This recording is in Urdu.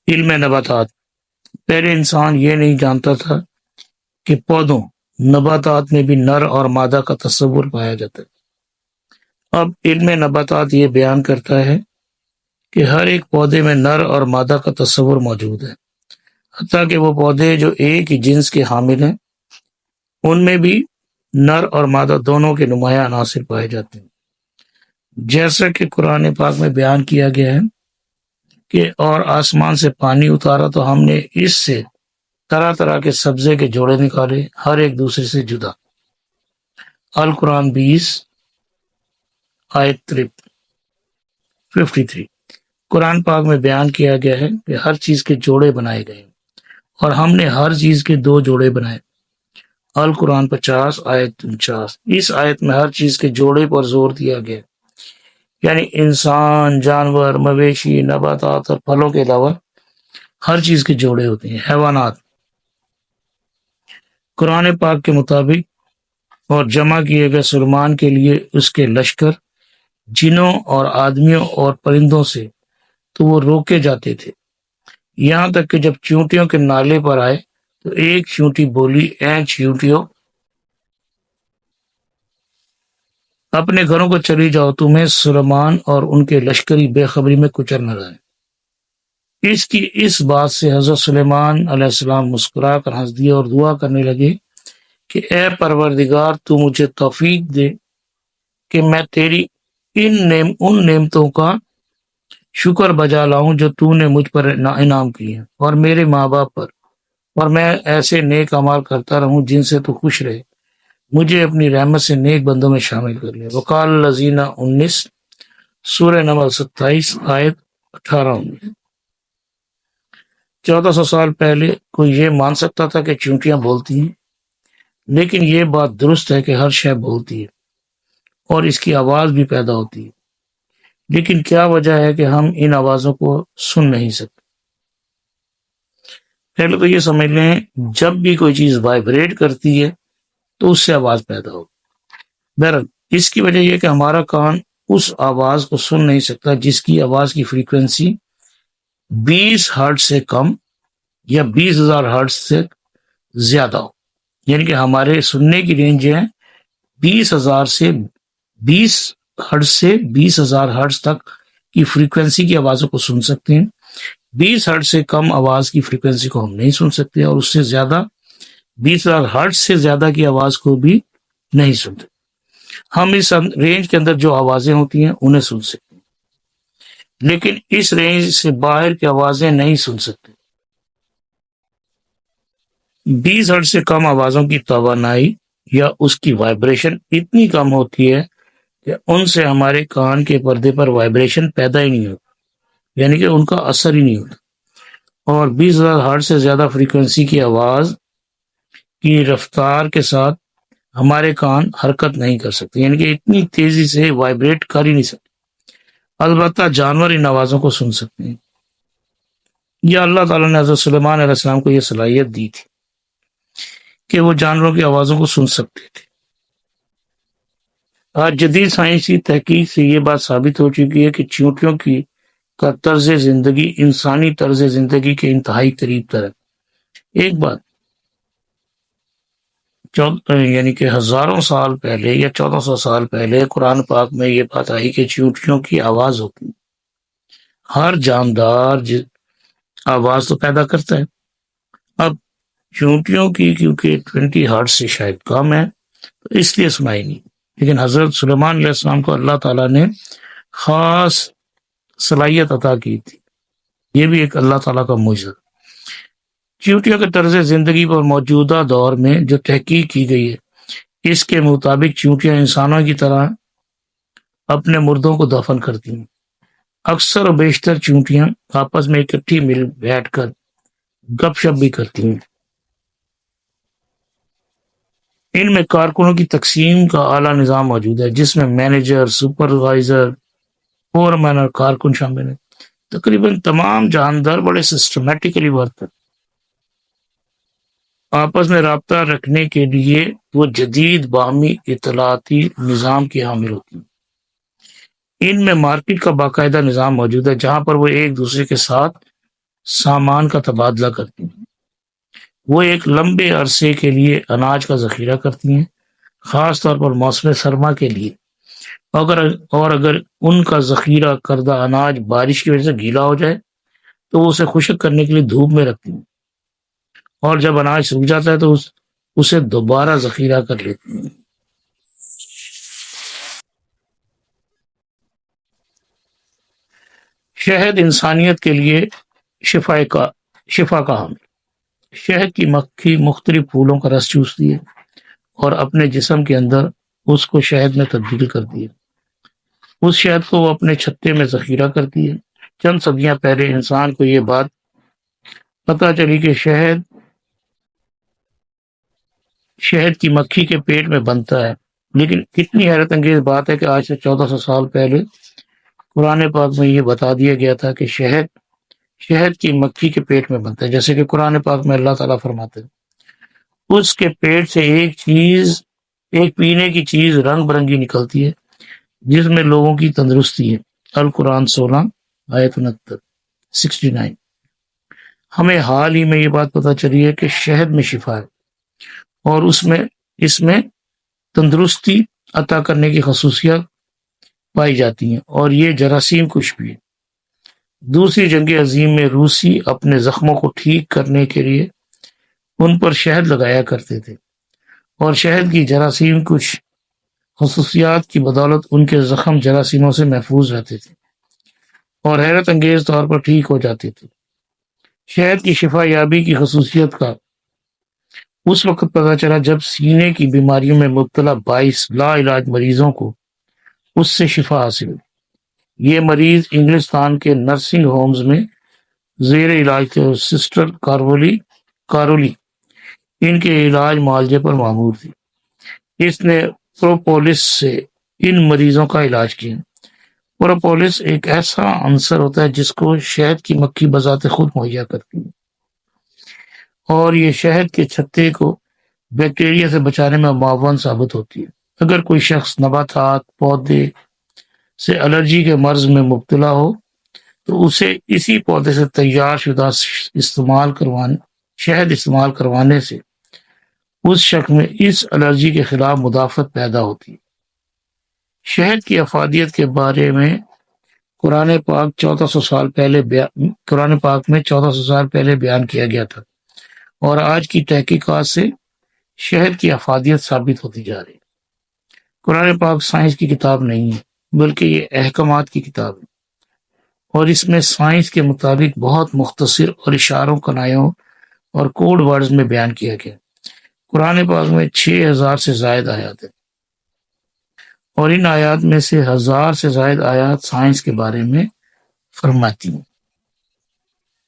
علم نباتات، پہلے انسان یہ نہیں جانتا تھا کہ پودوں نباتات میں بھی نر اور مادہ کا تصور پایا جاتا ہے۔ اب علم نباتات یہ بیان کرتا ہے کہ ہر ایک پودے میں نر اور مادہ کا تصور موجود ہے، حتیٰ کہ وہ پودے جو ایک ہی جنس کے حامل ہیں ان میں بھی نر اور مادہ دونوں کے نمایاں عناصر پائے جاتے ہیں، جیسا کہ قرآن پاک میں بیان کیا گیا ہے کہ اور آسمان سے پانی اتارا تو ہم نے اس سے طرح طرح کے سبزے کے جوڑے نکالے، ہر ایک دوسرے سے جدا۔ القرآن 20 آیت 53۔ قرآن پاک میں بیان کیا گیا ہے کہ ہر چیز کے جوڑے بنائے گئے اور ہم نے ہر چیز کے 2 جوڑے بنائے۔ القرآن 50 آیت 49۔ اس آیت میں ہر چیز کے جوڑے پر زور دیا گیا، یعنی انسان، جانور، مویشی، نباتات اور پھلوں کے علاوہ ہر چیز کے جوڑے ہوتے ہیں۔ حیوانات، قرآن پاک کے مطابق اور جمع کیے گئے سلیمان کے لیے اس کے لشکر جنوں اور آدمیوں اور پرندوں سے تو وہ روکے جاتے تھے، یہاں تک کہ جب چیونٹیوں کے نالے پر آئے تو ایک چیونٹی بولی، اے چیونٹیوں اپنے گھروں کو چلی جاؤ، تمہیں سلیمان اور ان کے لشکری بے خبری میں کچر نہ رہے۔ اس بات سے حضرت سلیمان علیہ السلام مسکرا کر ہنس دیے اور دعا کرنے لگے کہ اے پروردگار، تو مجھے توفیق دے کہ میں تیری ان نعمتوں کا شکر بجا لاؤں جو تو نے مجھ پر انعام کی ہیں، اور میرے ماں باپ پر، اور میں ایسے نیک اعمال کرتا رہوں جن سے تو خوش رہے، مجھے اپنی رحمت سے نیک بندوں میں شامل کر لے۔ وقال الذین 19 سورہ نمل 27 آیت 18۔ 1400 سال پہلے کوئی یہ مان سکتا تھا کہ چیونٹیاں بولتی ہیں، لیکن یہ بات درست ہے کہ ہر شے بولتی ہے اور اس کی آواز بھی پیدا ہوتی ہے، لیکن کیا وجہ ہے کہ ہم ان آوازوں کو سن نہیں سکتے؟ پہلے تو یہ سمجھ لیں، جب بھی کوئی چیز وائبریٹ کرتی ہے تو اس سے آواز پیدا ہوگی۔ بہرحال اس کی وجہ یہ کہ ہمارا کان اس آواز کو سن نہیں سکتا جس کی آواز کی فریکوینسی 20 ہرٹز سے کم یا 20,000 ہرٹز سے زیادہ ہو، یعنی کہ ہمارے سننے کی رینج ہے 20,000 سے 20 ہرٹز سے 20,000 ہرٹز تک کی فریکوینسی کی آوازوں کو سن سکتے ہیں۔ 20 ہرٹز سے کم آواز کی فریکوینسی کو ہم نہیں سن سکتے، اور اس سے زیادہ 20,000 ہرٹز سے زیادہ کی آواز کو بھی نہیں سنتے۔ ہم اس رینج کے اندر جو آوازیں ہوتی ہیں انہیں سن سکتے ہیں، لیکن اس رینج سے باہر کی آوازیں نہیں سن سکتے۔ 20 ہرٹز سے کم آوازوں کی توانائی یا اس کی وائبریشن اتنی کم ہوتی ہے کہ ان سے ہمارے کان کے پردے پر وائبریشن پیدا ہی نہیں ہوتا، یعنی کہ ان کا اثر ہی نہیں ہوتا۔ اور 20,000 ہرٹز سے زیادہ فریکوینسی کی آواز کی رفتار کے ساتھ ہمارے کان حرکت نہیں کر سکتے، یعنی کہ اتنی تیزی سے وائبریٹ کر ہی نہیں سکتے۔ البتہ جانور ان آوازوں کو سن سکتے ہیں، یا اللہ تعالیٰ نے حضرت سلیمان علیہ السلام کو یہ صلاحیت دی تھی کہ وہ جانوروں کی آوازوں کو سن سکتے تھے۔ آج جدید سائنسی تحقیق سے یہ بات ثابت ہو چکی ہے کہ چیونٹیوں کا طرز زندگی انسانی طرز زندگی کے انتہائی قریب تر ہے۔ ایک بات یعنی کہ ہزاروں سال پہلے یا 1400 سال پہلے قرآن پاک میں یہ بات آئی کہ چیونٹیوں کی آواز ہوتی ہے۔ ہر جاندار آواز تو پیدا کرتا ہے۔ اب چیونٹیوں کی کیونکہ 20 ہرٹز سے شاید کم ہے تو اس لیے سنائی نہیں، لیکن حضرت سلیمان علیہ السلام کو اللہ تعالیٰ نے خاص صلاحیت عطا کی تھی۔ یہ بھی ایک اللہ تعالیٰ کا معجزہ۔ چیونٹیوں کے طرز زندگی پر موجودہ دور میں جو تحقیق کی گئی ہے، اس کے مطابق چیونٹیاں انسانوں کی طرح اپنے مردوں کو دفن کرتی ہیں۔ اکثر و بیشتر چیونٹیاں آپس میں اکٹھی مل بیٹھ کر گپ شپ بھی کرتی ہیں۔ ان میں کارکنوں کی تقسیم کا اعلیٰ نظام موجود ہے، جس میں مینیجر، سپروائزر، فورمین اور کارکن شامل ہیں۔ تقریباً تمام جاندار بڑے سسٹمیٹکلی ورک کرتے، آپس میں رابطہ رکھنے کے لیے وہ جدید باہمی اطلاعاتی نظام کی حامل ہوتی ہیں۔ ان میں مارکیٹ کا باقاعدہ نظام موجود ہے، جہاں پر وہ ایک دوسرے کے ساتھ سامان کا تبادلہ کرتی ہیں۔ وہ ایک لمبے عرصے کے لیے اناج کا ذخیرہ کرتی ہیں، خاص طور پر موسم سرما کے لیے۔ اگر ان کا ذخیرہ کردہ اناج بارش کی وجہ سے گیلا ہو جائے تو وہ اسے خشک کرنے کے لیے دھوپ میں رکھتی ہیں، اور جب اناج سوکھ جاتا ہے تو اسے دوبارہ ذخیرہ کر لیتی ہیں۔ شہد انسانیت کے لیے شفا کا حامل۔ شہد کی مکھی مختلف پھولوں کا رس چوستی ہے اور اپنے جسم کے اندر اس کو شہد میں تبدیل کرتی ہے۔ اس شہد کو وہ اپنے چھتے میں ذخیرہ کرتی ہے۔ چند صدیاں پہلے انسان کو یہ بات پتہ چلی کہ شہد کی مکھی کے پیٹ میں بنتا ہے، لیکن کتنی حیرت انگیز بات ہے کہ آج سے 1400 سال پہلے قرآن پاک میں یہ بتا دیا گیا تھا کہ شہد کی مکھی کے پیٹ میں بنتا ہے، جیسے کہ قرآن پاک میں اللہ تعالیٰ فرماتے ہیں اس کے پیٹ سے ایک پینے کی چیز رنگ برنگی نکلتی ہے جس میں لوگوں کی تندرستی ہے۔ القرآن 16 آیت 69۔ ہمیں حال ہی میں یہ بات پتہ چلی ہے کہ شہد میں شفا ہے اور اس میں تندرستی عطا کرنے کی خصوصیات پائی جاتی ہیں، اور یہ جراثیم کش بھی ہے۔ دوسری جنگ عظیم میں روسی اپنے زخموں کو ٹھیک کرنے کے لیے ان پر شہد لگایا کرتے تھے، اور شہد کی جراثیم کش خصوصیات کی بدولت ان کے زخم جراثیموں سے محفوظ رہتے تھے اور حیرت انگیز طور پر ٹھیک ہو جاتے تھے۔ شہد کی شفا یابی کی خصوصیت کا اس وقت پتہ چلا جب سینے کی بیماریوں میں مبتلا 22 لا علاج مریضوں کو اس سے شفا حاصل ہوئی۔ یہ مریض انگلستان کے نرسنگ ہومز میں زیر علاج تھے اور سسٹر کارولی ان کے علاج معالجے پر مامور تھی۔ اس نے پروپولس سے ان مریضوں کا علاج کیا۔ پروپولس ایک ایسا عنصر ہوتا ہے جس کو شہد کی مکھی بذات خود مہیا کرتی ہے، اور یہ شہد کے چھتے کو بیکٹیریا سے بچانے میں معاون ثابت ہوتی ہے۔ اگر کوئی شخص نباتات پودے سے الرجی کے مرض میں مبتلا ہو تو اسے اسی پودے سے تیار شدہ شہد استعمال کروانے سے اس شخص میں اس الرجی کے خلاف مدافعت پیدا ہوتی ہے۔ شہد کی افادیت کے بارے میں قرآن پاک میں 1400 سال پہلے بیان کیا گیا تھا، اور آج کی تحقیقات سے شہد کی افادیت ثابت ہوتی جا رہی ہے۔ قرآن پاک سائنس کی کتاب نہیں ہے، بلکہ یہ احکامات کی کتاب ہے، اور اس میں سائنس کے مطابق بہت مختصر اور اشاروں، کنایوں اور کوڈ ورڈز میں بیان کیا گیا۔ قرآن پاک میں 6000 سے زائد آیات ہیں، اور ان آیات میں سے 1000 سے زائد آیات سائنس کے بارے میں فرماتی ہیں۔